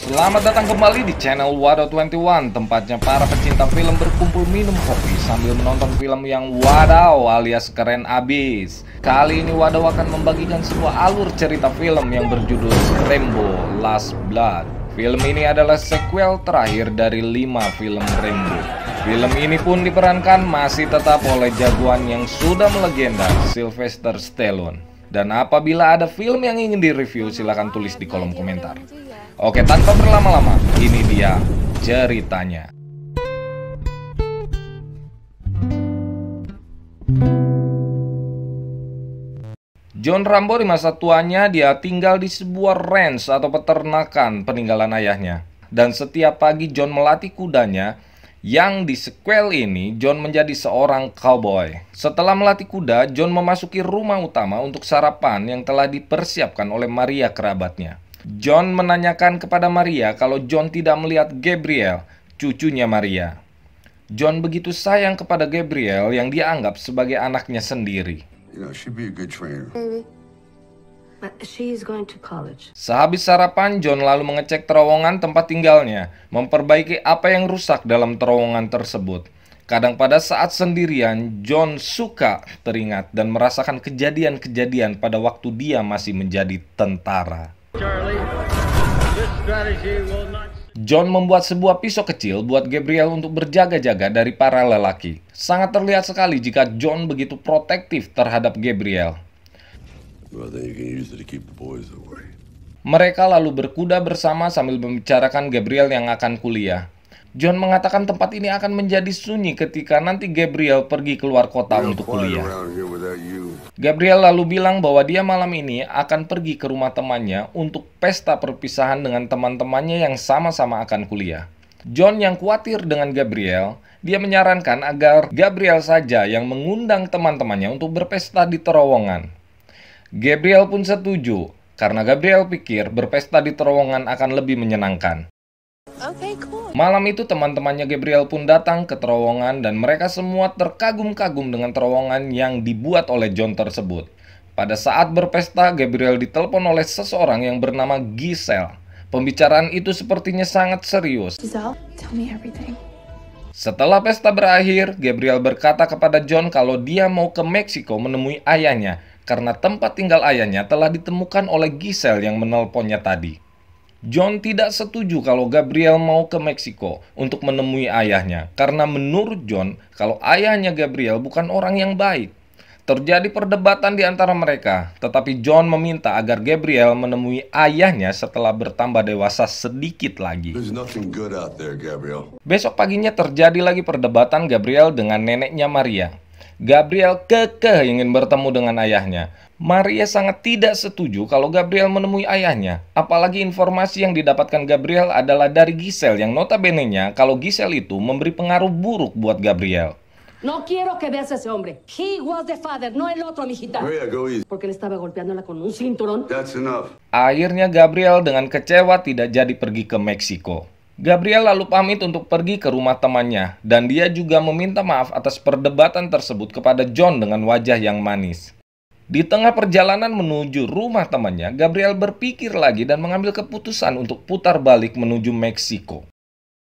Selamat datang kembali di channel Wado21, tempatnya para pecinta film berkumpul minum kopi sambil menonton film yang wadaw alias keren abis. Kali ini Wado akan membagikan sebuah alur cerita film yang berjudul Rambo Last Blood. Film ini adalah sequel terakhir dari 5 film Rambo. Film ini pun diperankan masih tetap oleh jagoan yang sudah melegenda, Sylvester Stallone. Dan apabila ada film yang ingin direview, silahkan tulis di kolom komentar. Oke, tanpa berlama-lama, ini dia ceritanya. John Rambo di masa tuanya dia tinggal di sebuah ranch atau peternakan peninggalan ayahnya. Dan setiap pagi John melatih kudanya, yang di sequel ini John menjadi seorang cowboy. Setelah melatih kuda, John memasuki rumah utama untuk sarapan yang telah dipersiapkan oleh Maria kerabatnya. John menanyakan kepada Maria kalau John tidak melihat Gabriel, cucunya Maria. John begitu sayang kepada Gabriel yang dia anggap sebagai anaknya sendiri. Sehabis sarapan, John lalu mengecek terowongan tempat tinggalnya, memperbaiki apa yang rusak dalam terowongan tersebut. Kadang pada saat sendirian, John suka teringat dan merasakan kejadian-kejadian pada waktu dia masih menjadi tentara. John membuat sebuah pisau kecil buat Gabriel untuk berjaga-jaga dari para lelaki. Sangat terlihat sekali jika John begitu protektif terhadap Gabriel. Mereka lalu berkuda bersama sambil membicarakan Gabriel yang akan kuliah. John mengatakan tempat ini akan menjadi sunyi ketika nanti Gabriel pergi keluar kota untuk kuliah. Gabriel lalu bilang bahwa dia malam ini akan pergi ke rumah temannya untuk pesta perpisahan dengan teman-temannya yang sama-sama akan kuliah. John yang khawatir dengan Gabriel, dia menyarankan agar Gabriel saja yang mengundang teman-temannya untuk berpesta di terowongan. Gabriel pun setuju, karena Gabriel pikir berpesta di terowongan akan lebih menyenangkan. Malam itu teman-temannya Gabriel pun datang ke terowongan dan mereka semua terkagum-kagum dengan terowongan yang dibuat oleh John tersebut. Pada saat berpesta, Gabriel ditelepon oleh seseorang yang bernama Giselle. Pembicaraan itu sepertinya sangat serius. Giselle, tell me everything. Setelah pesta berakhir, Gabriel berkata kepada John kalau dia mau ke Meksiko menemui ayahnya karena tempat tinggal ayahnya telah ditemukan oleh Giselle yang menelponnya tadi. John tidak setuju kalau Gabriel mau ke Meksiko untuk menemui ayahnya karena menurut John kalau ayahnya Gabriel bukan orang yang baik. Terjadi perdebatan di antara mereka, tetapi John meminta agar Gabriel menemui ayahnya setelah bertambah dewasa sedikit lagi. Besok paginya terjadi lagi perdebatan Gabriel dengan neneknya Maria. Gabriel kekeh ingin bertemu dengan ayahnya. Maria sangat tidak setuju kalau Gabriel menemui ayahnya. Apalagi informasi yang didapatkan Gabriel adalah dari Giselle yang notabene-nya kalau Giselle itu memberi pengaruh buruk buat Gabriel. No quiero que veas a ese hombre. He was the father, no el otro, mijita. Porque le estaba golpeándola con un cinturón. That's enough. Akhirnya Gabriel dengan kecewa tidak jadi pergi ke Meksiko. Gabriel lalu pamit untuk pergi ke rumah temannya, dan dia juga meminta maaf atas perdebatan tersebut kepada John dengan wajah yang manis. Di tengah perjalanan menuju rumah temannya, Gabriel berpikir lagi dan mengambil keputusan untuk putar balik menuju Meksiko.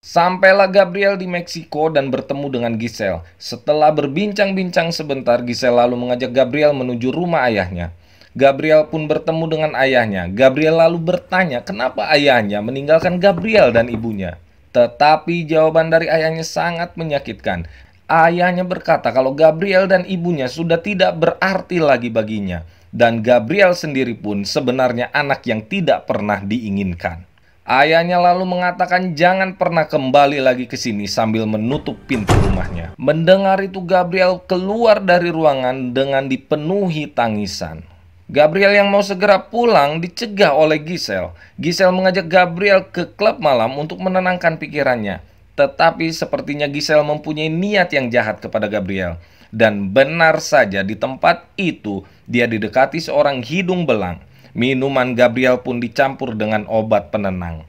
Sampailah Gabriel di Meksiko dan bertemu dengan Giselle. Setelah berbincang-bincang sebentar, Giselle lalu mengajak Gabriel menuju rumah ayahnya. Gabriel pun bertemu dengan ayahnya. Gabriel lalu bertanya kenapa ayahnya meninggalkan Gabriel dan ibunya. Tetapi jawaban dari ayahnya sangat menyakitkan. Ayahnya berkata kalau Gabriel dan ibunya sudah tidak berarti lagi baginya. Dan Gabriel sendiri pun sebenarnya anak yang tidak pernah diinginkan. Ayahnya lalu mengatakan jangan pernah kembali lagi ke sini sambil menutup pintu rumahnya. Mendengar itu Gabriel keluar dari ruangan dengan dipenuhi tangisan. Gabriel yang mau segera pulang dicegah oleh Giselle. Giselle mengajak Gabriel ke klub malam untuk menenangkan pikirannya. Tetapi sepertinya Giselle mempunyai niat yang jahat kepada Gabriel. Dan benar saja di tempat itu dia didekati seorang hidung belang. Minuman Gabriel pun dicampur dengan obat penenang.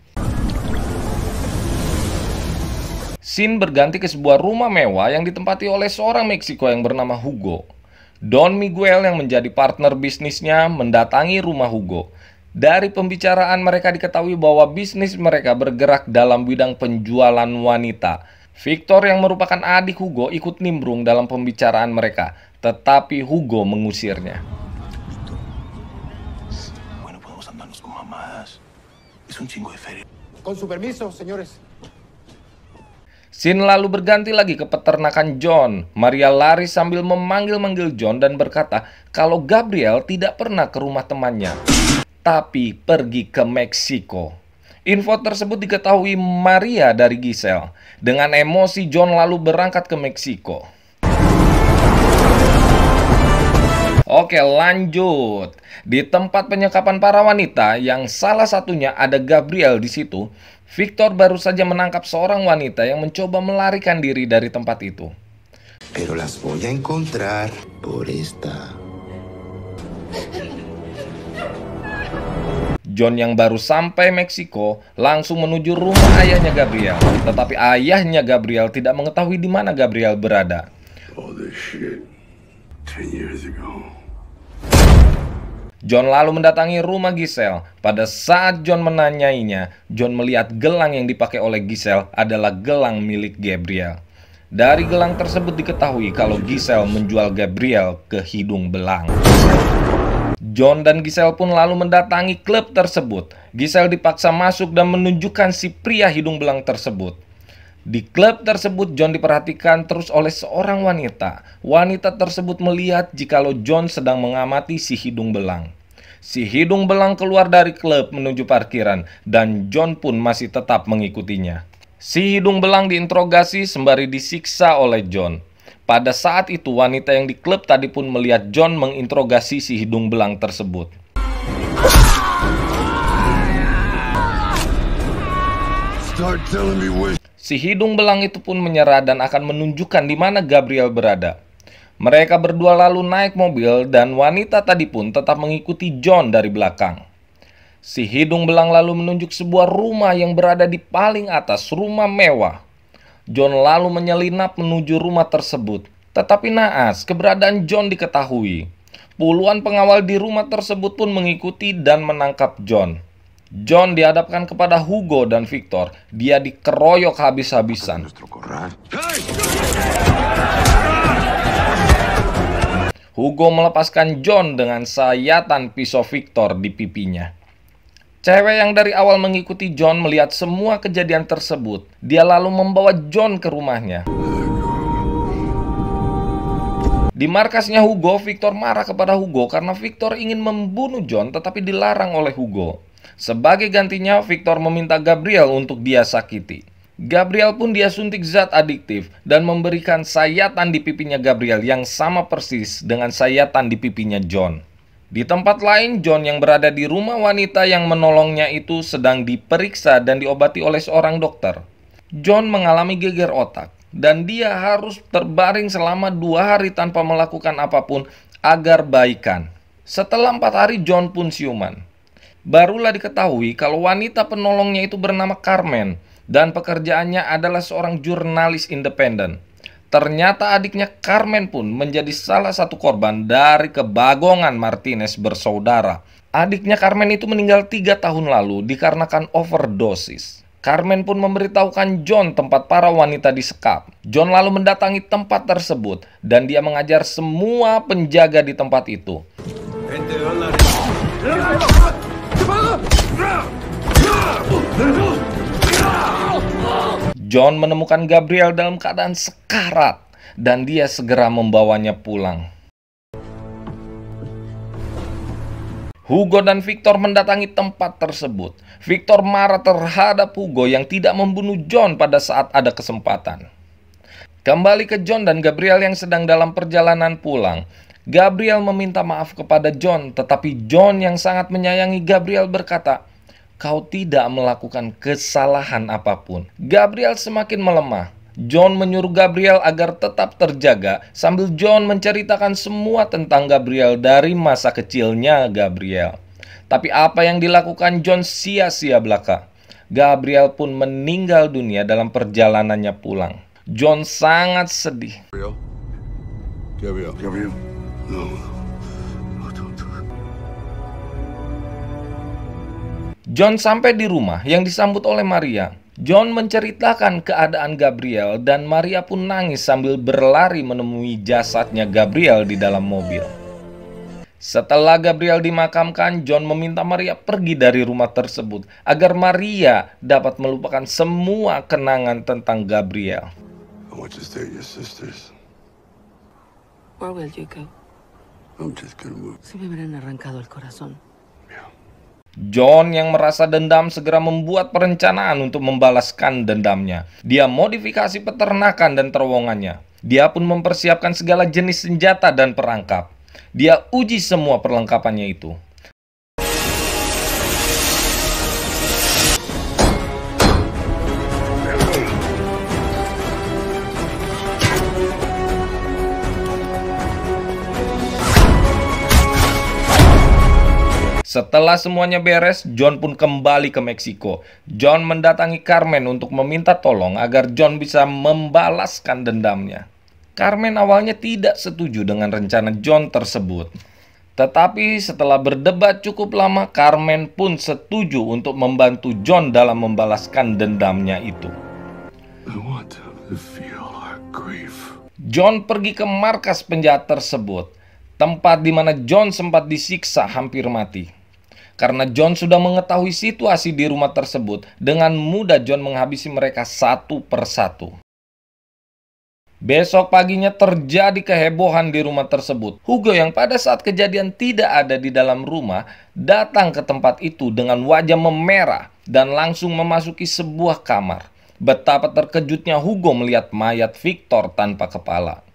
Scene berganti ke sebuah rumah mewah yang ditempati oleh seorang Meksiko yang bernama Hugo. Don Miguel yang menjadi partner bisnisnya mendatangi rumah Hugo. Dari pembicaraan mereka diketahui bahwa bisnis mereka bergerak dalam bidang penjualan wanita. Victor yang merupakan adik Hugo ikut nimbrung dalam pembicaraan mereka, tetapi Hugo mengusirnya. Scene lalu berganti lagi ke peternakan John. Maria lari sambil memanggil-manggil John dan berkata kalau Gabriel tidak pernah ke rumah temannya, tapi pergi ke Meksiko. Info tersebut diketahui Maria dari Giselle. Dengan emosi, John lalu berangkat ke Meksiko. Oke, lanjut. Di tempat penyekapan para wanita yang salah satunya ada Gabriel di situ, Victor baru saja menangkap seorang wanita yang mencoba melarikan diri dari tempat itu. Pero las voy a encontrar por esta. John yang baru sampai Meksiko langsung menuju rumah ayahnya Gabriel. Tetapi ayahnya Gabriel tidak mengetahui di mana Gabriel berada. John lalu mendatangi rumah Giselle. Pada saat John menanyainya, John melihat gelang yang dipakai oleh Giselle adalah gelang milik Gabriel. Dari gelang tersebut diketahui kalau Giselle menjual Gabriel ke hidung belang. John dan Giselle pun lalu mendatangi klub tersebut. Giselle dipaksa masuk dan menunjukkan si pria hidung belang tersebut. Di klub tersebut John diperhatikan terus oleh seorang wanita. Wanita tersebut melihat jikalau John sedang mengamati si hidung belang. Si hidung belang keluar dari klub menuju parkiran dan John pun masih tetap mengikutinya. Si hidung belang diinterogasi sembari disiksa oleh John. Pada saat itu wanita yang di klub tadi pun melihat John menginterogasi si hidung belang tersebut. Si hidung belang itu pun menyerah dan akan menunjukkan di mana Gabriel berada. Mereka berdua lalu naik mobil dan wanita tadi pun tetap mengikuti John dari belakang. Si hidung belang lalu menunjuk sebuah rumah yang berada di paling atas, rumah mewah. John lalu menyelinap menuju rumah tersebut. Tetapi naas, keberadaan John diketahui. Puluhan pengawal di rumah tersebut pun mengikuti dan menangkap John. John dihadapkan kepada Hugo dan Victor. Dia dikeroyok habis-habisan. Hugo melepaskan John dengan sayatan pisau Victor di pipinya. Cewek yang dari awal mengikuti John melihat semua kejadian tersebut. Dia lalu membawa John ke rumahnya. Di markasnya Hugo, Victor marah kepada Hugo karena Victor ingin membunuh John tetapi dilarang oleh Hugo. Sebagai gantinya, Victor meminta Gabriel untuk dia sakiti. Gabriel pun dia suntik zat adiktif dan memberikan sayatan di pipinya Gabriel yang sama persis dengan sayatan di pipinya John. Di tempat lain, John yang berada di rumah wanita yang menolongnya itu sedang diperiksa dan diobati oleh seorang dokter. John mengalami geger otak dan dia harus terbaring selama 2 hari tanpa melakukan apapun agar baikan. Setelah 4 hari, John pun siuman. Barulah diketahui kalau wanita penolongnya itu bernama Carmen dan pekerjaannya adalah seorang jurnalis independen. Ternyata adiknya Carmen pun menjadi salah satu korban dari kebagongan Martinez bersaudara. Adiknya Carmen itu meninggal 3 tahun lalu dikarenakan overdosis. Carmen pun memberitahukan John tempat para wanita disekap. John lalu mendatangi tempat tersebut dan dia mengajar semua penjaga di tempat itu. John menemukan Gabriel dalam keadaan sekarat dan dia segera membawanya pulang. Hugo dan Victor mendatangi tempat tersebut. Victor marah terhadap Hugo yang tidak membunuh John pada saat ada kesempatan. Kembali ke John dan Gabriel yang sedang dalam perjalanan pulang. Gabriel meminta maaf kepada John, tetapi John yang sangat menyayangi Gabriel berkata, "Kau tidak melakukan kesalahan apapun." Gabriel semakin melemah. John menyuruh Gabriel agar tetap terjaga sambil John menceritakan semua tentang Gabriel dari masa kecilnya Gabriel. Tapi apa yang dilakukan John sia-sia belaka. Gabriel pun meninggal dunia dalam perjalanannya pulang. John sangat sedih. Gabriel. No. John sampai di rumah yang disambut oleh Maria. John menceritakan keadaan Gabriel dan Maria pun nangis sambil berlari menemui jasadnya Gabriel di dalam mobil. Setelah Gabriel dimakamkan, John meminta Maria pergi dari rumah tersebut agar Maria dapat melupakan semua kenangan tentang Gabriel. I want to stay with your sisters. Where will you go? I'm just gonna move. Se me habrán arrancado el corazón. John yang merasa dendam segera membuat perencanaan untuk membalaskan dendamnya. Dia modifikasi peternakan dan terowongannya. Dia pun mempersiapkan segala jenis senjata dan perangkap. Dia uji semua perlengkapannya itu. Setelah semuanya beres, John pun kembali ke Meksiko. John mendatangi Carmen untuk meminta tolong agar John bisa membalaskan dendamnya. Carmen awalnya tidak setuju dengan rencana John tersebut. Tetapi setelah berdebat cukup lama, Carmen pun setuju untuk membantu John dalam membalaskan dendamnya itu. I want them to feel our grief. John pergi ke markas penjahat tersebut, tempat di mana John sempat disiksa hampir mati. Karena John sudah mengetahui situasi di rumah tersebut, dengan mudah John menghabisi mereka satu persatu. Besok paginya terjadi kehebohan di rumah tersebut. Hugo yang pada saat kejadian tidak ada di dalam rumah, datang ke tempat itu dengan wajah memerah dan langsung memasuki sebuah kamar. Betapa terkejutnya Hugo melihat mayat Victor tanpa kepala.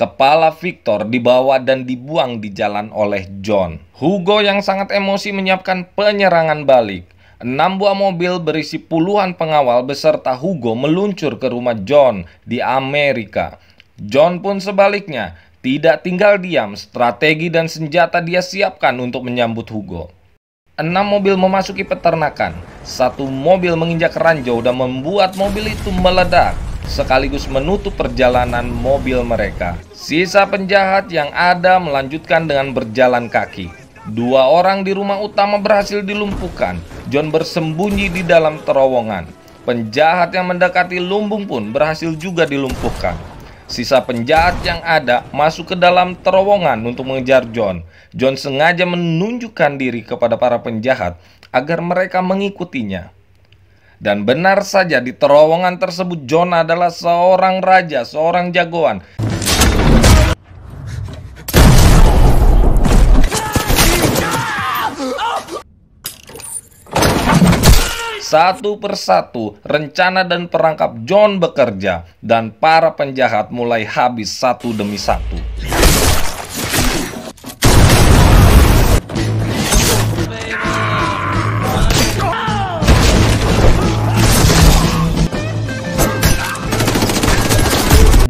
Kepala Victor dibawa dan dibuang di jalan oleh John. Hugo yang sangat emosi menyiapkan penyerangan balik. 6 buah mobil berisi puluhan pengawal beserta Hugo meluncur ke rumah John di Amerika. John pun sebaliknya, tidak tinggal diam, strategi dan senjata dia siapkan untuk menyambut Hugo. 6 mobil memasuki peternakan. 1 mobil menginjak ranjau dan membuat mobil itu meledak, sekaligus menutup perjalanan mobil mereka. Sisa penjahat yang ada melanjutkan dengan berjalan kaki. 2 orang di rumah utama berhasil dilumpuhkan. John bersembunyi di dalam terowongan. Penjahat yang mendekati lumbung pun berhasil juga dilumpuhkan. Sisa penjahat yang ada masuk ke dalam terowongan untuk mengejar John. John sengaja menunjukkan diri kepada para penjahat agar mereka mengikutinya. Dan benar saja, di terowongan tersebut John adalah seorang raja, seorang jagoan. Satu persatu, rencana dan perangkap John bekerja, dan para penjahat mulai habis satu demi satu.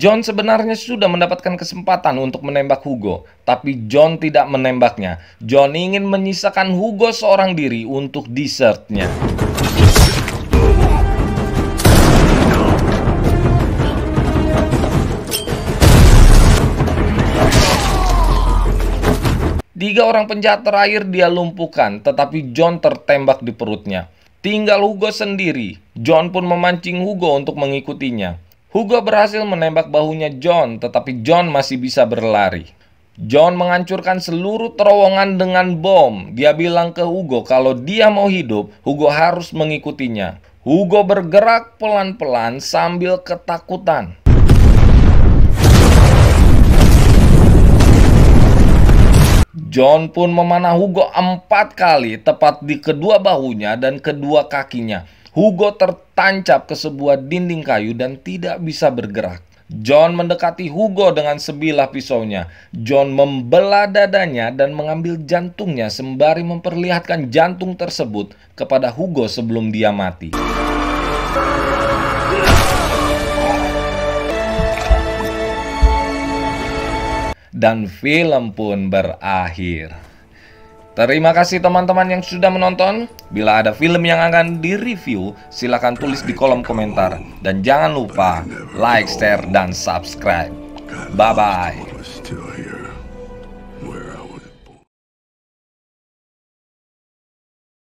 John sebenarnya sudah mendapatkan kesempatan untuk menembak Hugo, tapi John tidak menembaknya. John ingin menyisakan Hugo seorang diri untuk dessertnya. Tiga orang penjahat terakhir dia lumpuhkan, tetapi John tertembak di perutnya. Tinggal Hugo sendiri. John pun memancing Hugo untuk mengikutinya. Hugo berhasil menembak bahunya John, tetapi John masih bisa berlari. John menghancurkan seluruh terowongan dengan bom. Dia bilang ke Hugo kalau dia mau hidup, Hugo harus mengikutinya. Hugo bergerak pelan-pelan sambil ketakutan. John pun memanah Hugo 4 kali, tepat di kedua bahunya dan kedua kakinya. Hugo tertancap ke sebuah dinding kayu dan tidak bisa bergerak. John mendekati Hugo dengan sebilah pisaunya. John membelah dadanya dan mengambil jantungnya sembari memperlihatkan jantung tersebut kepada Hugo sebelum dia mati. Dan film pun berakhir. Terima kasih teman-teman yang sudah menonton. Bila ada film yang akan direview, silahkan tulis di kolom komentar. Dan jangan lupa like, share, dan subscribe. Bye-bye.